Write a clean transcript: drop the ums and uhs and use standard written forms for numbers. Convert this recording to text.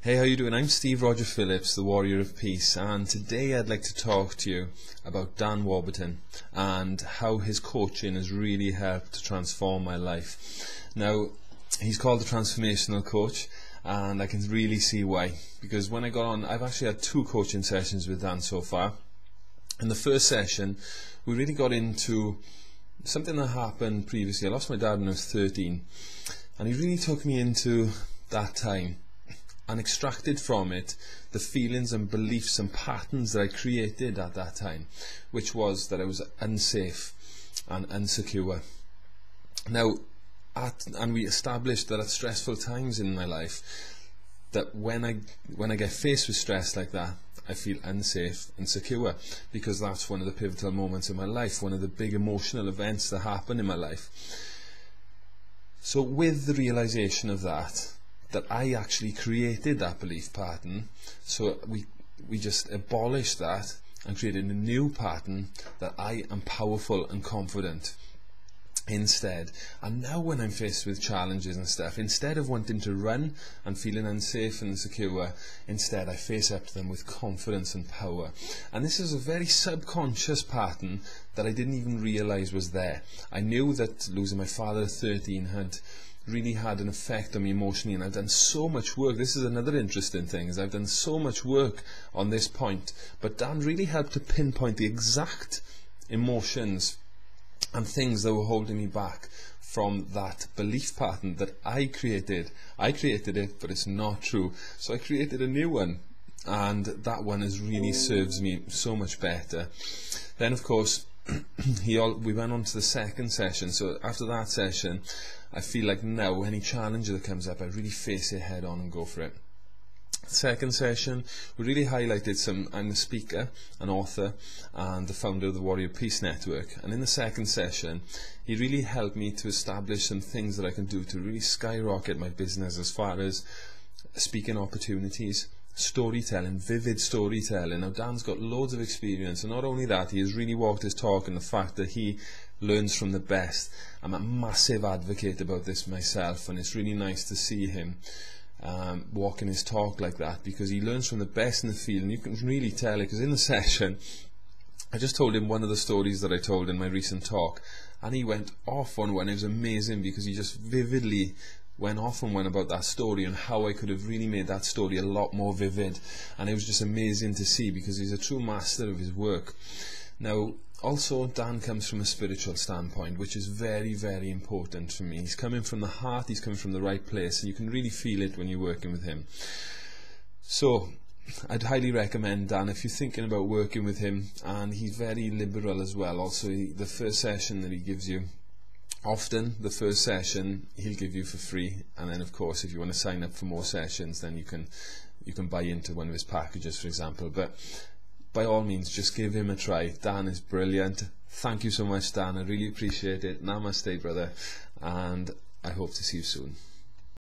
Hey, how you doing? I'm Steve Roger Phillips, the Warrior of Peace, and today I'd like to talk to you about Dan Warburton and how his coaching has really helped to transform my life. Now, he's called the Transformational Coach, and I can really see why. Because when I got on, I've actually had 2 coaching sessions with Dan so far. In the first session, we really got into something that happened previously. I lost my dad when I was 13, and he really took me into that time and extracted from it the feelings and beliefs and patterns that I created at that time, which was that I was unsafe and insecure. Now, and we established that at stressful times in my life, that when I get faced with stress like that, I feel unsafe and insecure, because that's one of the pivotal moments in my life, one of the big emotional events that happen in my life. So with the realization of that I actually created that belief pattern, so we just abolished that and created a new pattern that I am powerful and confident instead. And now when I'm faced with challenges and stuff, instead of wanting to run and feeling unsafe and insecure, instead I face up to them with confidence and power. And this is a very subconscious pattern that I didn't even realize was there. I knew that losing my father at 13 had really had an effect on me emotionally, and I've done so much work. This is another interesting thing, is I've done so much work on this point, but Dan really helped to pinpoint the exact emotions and things that were holding me back from that belief pattern that I created. I created it, but it's not true. So I created a new one, and that one has really serves me so much better. Then of course we went on to the second session. So after that session, I feel like now any challenge that comes up, I really face it head on and go for it. Second session, we really highlighted I'm the speaker, an author, and the founder of the Warrior Peace Network. And in the second session, he really helped me to establish some things that I can do to really skyrocket my business as far as speaking opportunities, storytelling, vivid storytelling. Now Dan's got loads of experience, and not only that, he has really walked his talk in the fact that he learns from the best. I'm a massive advocate about this myself, and it's really nice to see him walking his talk like that, because he learns from the best in the field, and you can really tell it, because in the session I just told him one of the stories that I told in my recent talk, and he went off on one. It was amazing, because he just vividly went off on one about that story and how I could have really made that story a lot more vivid, and it was just amazing to see, because he's a true master of his work. Now also, Dan comes from a spiritual standpoint, which is very, very important for me. He's coming from the heart, he's coming from the right place, and you can really feel it when you're working with him. So I'd highly recommend Dan if you're thinking about working with him, and he's very liberal as well. Also, the first session that he gives you, often the first session he'll give you for free, and then of course if you want to sign up for more sessions, then you can buy into one of his packages, for example. But by all means, just give him a try. Dan is brilliant. Thank you so much, Dan. I really appreciate it. Namaste, brother, and I hope to see you soon.